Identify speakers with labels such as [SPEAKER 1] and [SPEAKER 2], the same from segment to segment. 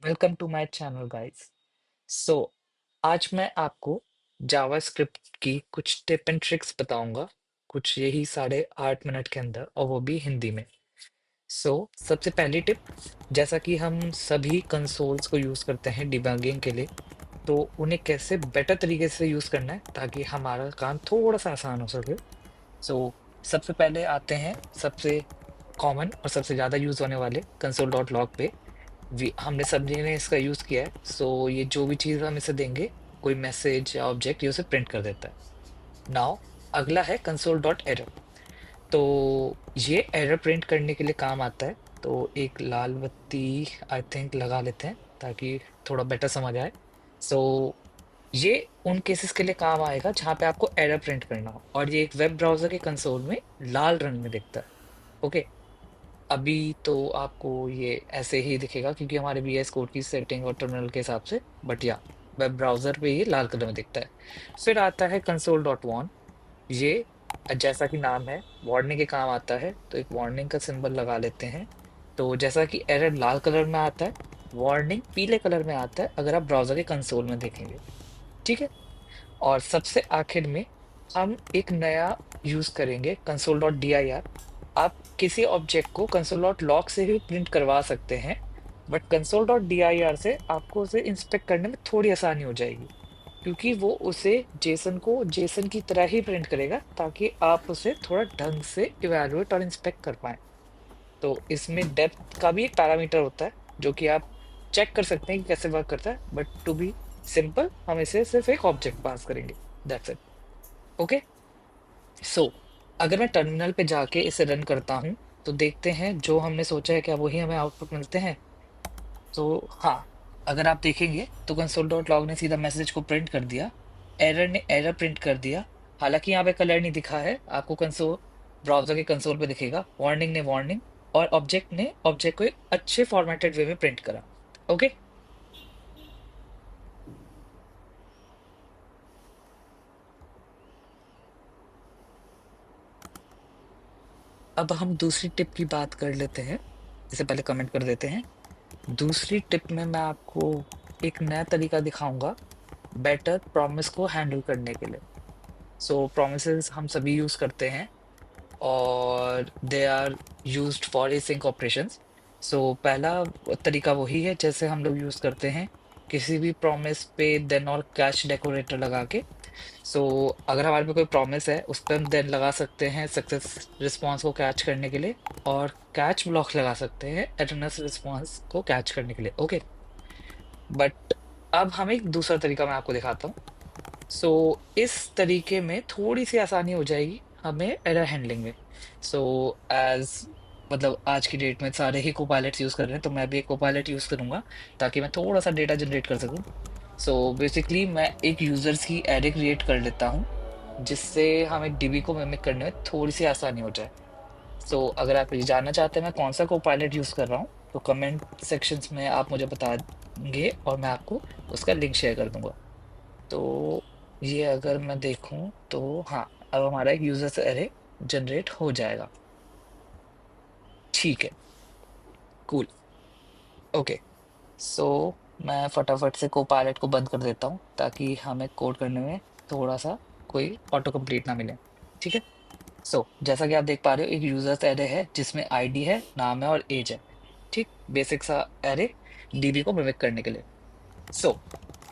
[SPEAKER 1] Welcome to my channel guys. So आज मैं आपको जावास्क्रिप्ट की कुछ टिप एंड ट्रिक्स बताऊंगा, कुछ यही 8.5 मिनट के अंदर, और वो भी हिंदी में। सबसे पहली टिप, जैसा कि हम सभी कंसोल्स को यूज़ करते हैं डिबगिंग के लिए, तो उन्हें कैसे बेटर तरीके से यूज़ करना है ताकि हमारा काम थोड़ा सा आसान हो सके। सबसे पहले आते हैं सबसे कॉमन और सबसे ज़्यादा यूज़ होने वाले कंसोल डॉट लॉग पे। हमने सभी ने इसका यूज़ किया है। ये जो भी चीज़ हम इसे देंगे, कोई मैसेज या ऑब्जेक्ट, ये उसे प्रिंट कर देता है। नाउ अगला है कंसोल डॉट एरर। तो ये एरर प्रिंट करने के लिए काम आता है। तो एक लाल बत्ती आई थिंक लगा लेते हैं ताकि थोड़ा बेटर समझ आए। सो ये उन केसेस के लिए काम आएगा जहाँ पे आपको एरर प्रिंट करना हो और ये एक वेब ब्राउज़र के कंसोल में लाल रंग में दिखता है। ओके, अभी तो आपको ये ऐसे ही दिखेगा क्योंकि हमारे VS कोड की सेटिंग और टर्मिनल के हिसाब से, बट या वेब ब्राउज़र पे ये लाल कलर में दिखता है। फिर आता है कंसोल डॉट वॉर्न। ये जैसा कि नाम है, वार्निंग के काम आता है, तो एक वार्निंग का सिंबल लगा लेते हैं। तो जैसा कि एरर लाल कलर में आता है, वार्निंग पीले कलर में आता है अगर आप ब्राउज़र के कंसोल में देखेंगे। ठीक है, और सबसे आखिर में हम एक नया यूज़ करेंगे कंसोल डॉट dir। आप किसी ऑब्जेक्ट को कंसोल डॉट लॉग से भी प्रिंट करवा सकते हैं, बट कंसोल डॉट dir से आपको उसे इंस्पेक्ट करने में थोड़ी आसानी हो जाएगी, क्योंकि वो उसे जेसन को जेसन की तरह ही प्रिंट करेगा ताकि आप उसे थोड़ा ढंग से इवैल्यूएट और इंस्पेक्ट कर पाएँ। तो इसमें डेप्थ का भी एक पैरामीटर होता है जो कि आप चेक कर सकते हैं कि कैसे वर्क करता है, बट टू बी सिंपल हम इसे सिर्फ एक ऑब्जेक्ट पास करेंगे, दैट्स इट। ओके, सो अगर मैं टर्मिनल पे जाके इसे रन करता हूँ तो देखते हैं जो हमने सोचा है क्या वही हमें आउटपुट मिलते हैं। तो हाँ, अगर आप देखेंगे तो कंसोल डॉट लॉग ने सीधा मैसेज को प्रिंट कर दिया, एरर ने एरर प्रिंट कर दिया। हालांकि यहाँ पे कलर नहीं दिखा है, आपको कंसोल ब्राउजर के कंसोल पे दिखेगा, वार्निंग ने वार्निंग, और ऑब्जेक्ट ने ऑब्जेक्ट को एक अच्छे फॉर्मेटेड वे में प्रिंट करा। ओके, अब हम दूसरी टिप की बात कर लेते हैं। इससे पहले कमेंट कर देते हैं। दूसरी टिप में मैं आपको एक नया तरीका दिखाऊंगा बेटर प्रॉमिस को हैंडल करने के लिए। प्रोमिसेस हम सभी यूज करते हैं और they are used for async operations. पहला तरीका वही है जैसे हम लोग यूज करते हैं किसी भी प्रॉमिस पे देन और कैश डेकोरेटर लगा के। सो अगर हमारे पे कोई प्रॉमिस है उस पर हम देन लगा सकते हैं सक्सेस रिस्पॉन्स को कैच करने के लिए, और कैच ब्लॉक लगा सकते हैं एटर्नस रिस्पॉन्स को कैच करने के लिए। ओके, बट अब हम एक दूसरा तरीका मैं आपको दिखाता हूँ। इस तरीके में थोड़ी सी आसानी हो जाएगी हमें एरर हैंडलिंग में। एज मतलब आज की डेट में सारे ही कोपायलट्स यूज़ कर रहे हैं, तो मैं भी एक कोपायलट यूज़ करूँगा ताकि मैं थोड़ा सा डेटा जनरेट कर सकूँ। बेसिकली मैं एक यूज़र्स की एरे क्रिएट कर लेता हूँ जिससे हमें डीबी को मिमिक करने में थोड़ी सी आसानी हो जाए। अगर आप ये जानना चाहते हैं मैं कौन सा कोपायलट यूज़ कर रहा हूँ तो कमेंट सेक्शंस में आप मुझे बता देंगे और मैं आपको उसका लिंक शेयर कर दूंगा। तो ये अगर मैं देखूं तो हाँ, अब हमारा एक यूजर्स एरे जनरेट हो जाएगा। ठीक है, कूल। ओके, सो मैं फटाफट से कोपायलट को बंद कर देता हूँ ताकि हमें कोड करने में थोड़ा सा कोई ऑटो कंप्लीट ना मिले। ठीक है, जैसा कि आप देख पा रहे हो एक यूजर्स एरे है जिसमें आईडी है, नाम है और एज है। ठीक, बेसिक सा एरे डीबी को मिमिक करने के लिए। सो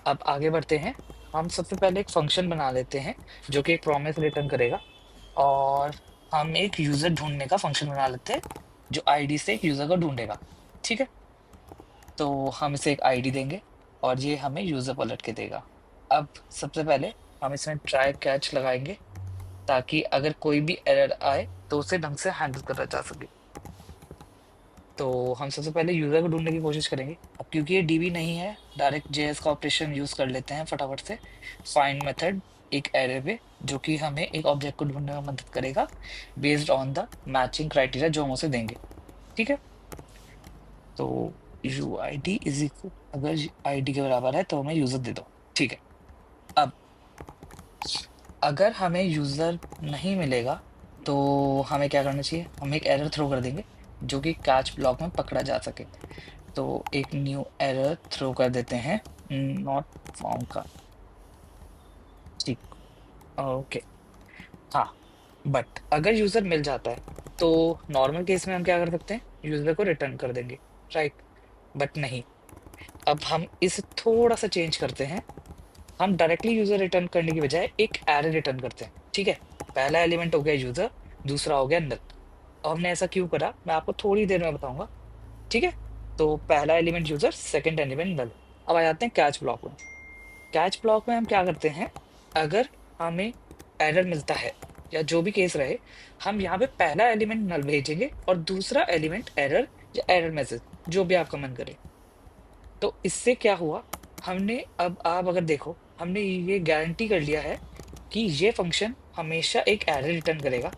[SPEAKER 1] अब आगे बढ़ते हैं। हम सबसे पहले एक फंक्शन बना लेते हैं जो कि एक प्रॉमिस रिटर्न करेगा, और हम एक यूजर ढूंढने का फंक्शन बना लेते हैं जो आईडी से एक यूजर को ढूंढेगा। ठीक है, तो हम इसे एक आईडी देंगे और ये हमें यूजर पलट के देगा। अब सबसे पहले हम इसमें ट्राई कैच लगाएंगे ताकि अगर कोई भी एरर आए तो उसे ढंग से हैंडल करा जा सके। तो हम सबसे पहले यूजर को ढूंढने की कोशिश करेंगे। अब क्योंकि ये डीबी नहीं है, डायरेक्ट जेएस का ऑपरेशन यूज कर लेते हैं फटाफट से। फाइंड मेथड एक एरे पे जो कि हमें एक ऑब्जेक्ट को ढूंढने में मदद करेगा based on the matching criteria जो हम उसे देंगे। ठीक है, तो you I D is equal, अगर आईडी के बराबर है तो हमें यूजर दे दो। ठीक है, अब अगर हमें यूजर नहीं मिलेगा तो हमें क्या करना चाहिए, हम एक एरर थ्रो कर देंगे जो कि कैच ब्लॉक में पकड़ा जा सके। तो एक न्यू एरर थ्रो कर देते हैं, नॉट फाउंड का। ठीक, ओके। हाँ, बट अगर यूजर मिल जाता है तो नॉर्मल केस में हम क्या कर सकते हैं, यूजर को रिटर्न कर देंगे, राइट। बट नहीं, अब हम इसे थोड़ा सा चेंज करते हैं। हम डायरेक्टली यूजर रिटर्न करने की बजाय एक एरे रिटर्न करते हैं, ठीक है। पहला एलिमेंट हो गया यूजर, दूसरा हो गया नल। अब हमने ऐसा क्यों करा मैं आपको थोड़ी देर में बताऊंगा, ठीक है। तो पहला एलिमेंट यूजर, सेकंड एलिमेंट नल। अब आ जाते हैं कैच ब्लॉक में। कैच ब्लॉक में हम क्या करते हैं, अगर हमें एरर मिलता है या जो भी केस रहे, हम यहाँ पे पहला एलिमेंट नल भेजेंगे और दूसरा एलिमेंट एरर या एरर मैसेज, जो भी आपका मन करे। तो इससे क्या हुआ, हमने अब आप अगर देखो, हमने ये गारंटी कर लिया है कि ये फंक्शन हमेशा एक एरर रिटर्न करेगा,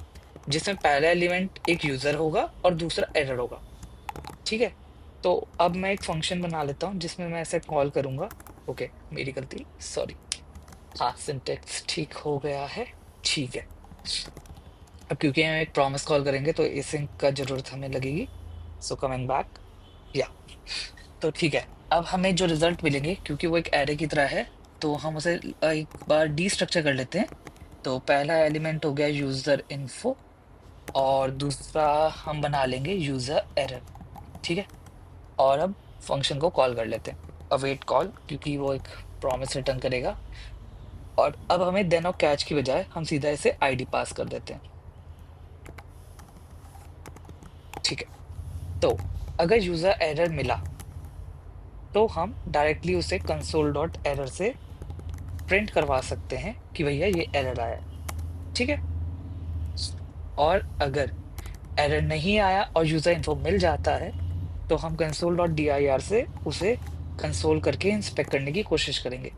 [SPEAKER 1] जिसमें पहला एलिमेंट एक यूजर होगा और दूसरा एरर होगा, ठीक है। तो अब मैं एक फंक्शन बना लेता हूँ जिसमें मैं ऐसे कॉल करूंगा। ओके, मेरी गलती, सॉरी। हाँ, सिंटेक्स ठीक हो गया है, ठीक है। अब क्योंकि हम एक प्रॉमिस कॉल करेंगे तो एसिंक का जरूरत हमें लगेगी। सो कमिंग बैक, या, तो ठीक है। अब हमें जो रिजल्ट मिलेंगे, क्योंकि वो एक एरे की तरह है, तो हम उसे एक बार डीस्ट्रक्चर कर लेते हैं। तो पहला एलिमेंट हो गया यूजर इन्फो, और दूसरा हम बना लेंगे यूजर एरर, ठीक है। और अब फंक्शन को कॉल कर लेते हैं, अवेट कॉल, क्योंकि वो एक प्रॉमिस रिटर्न करेगा। और अब हमें देन और कैच की बजाय हम सीधा इसे आईडी पास कर देते हैं, ठीक है। तो अगर यूजर एरर मिला तो हम डायरेक्टली उसे कंसोल डॉट एरर से प्रिंट करवा सकते हैं कि भैया ये एरर आया है, ठीक है। और अगर एरर नहीं आया और यूजर इन्फो मिल जाता है, तो हम कंसोल डॉट dir से उसे कंसोल करके इंस्पेक्ट करने की कोशिश करेंगे।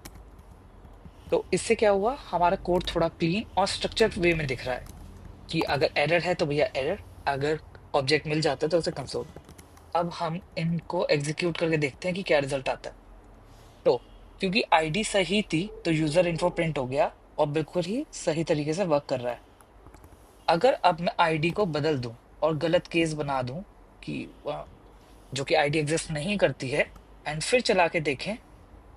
[SPEAKER 1] तो इससे क्या हुआ, हमारा कोड थोड़ा क्लीन और स्ट्रक्चर्ड वे में दिख रहा है कि अगर एरर है तो भैया एरर, अगर ऑब्जेक्ट मिल जाता है तो उसे कंसोल। अब हम इनको एग्जीक्यूट करके देखते हैं कि क्या रिजल्ट आता है। तो क्योंकि आईडी सही थी तो यूजर इन्फो प्रिंट हो गया और बिल्कुल ही सही तरीके से वर्क कर रहा है। अगर अब मैं आईडी को बदल दूं और गलत केस बना दूं कि जो कि आईडी एग्जिस्ट नहीं करती है, एंड फिर चला के देखें,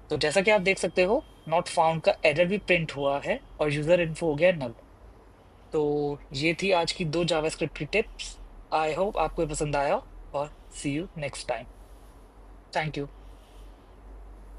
[SPEAKER 1] तो जैसा कि आप देख सकते हो, नॉट फाउंड का एरर भी प्रिंट हुआ है और यूजर इन्फो हो गया नल। तो ये थी आज की 2 जावास्क्रिप्ट की टिप्स। आई होप आपको ये पसंद आया, और see you next time. Thank you.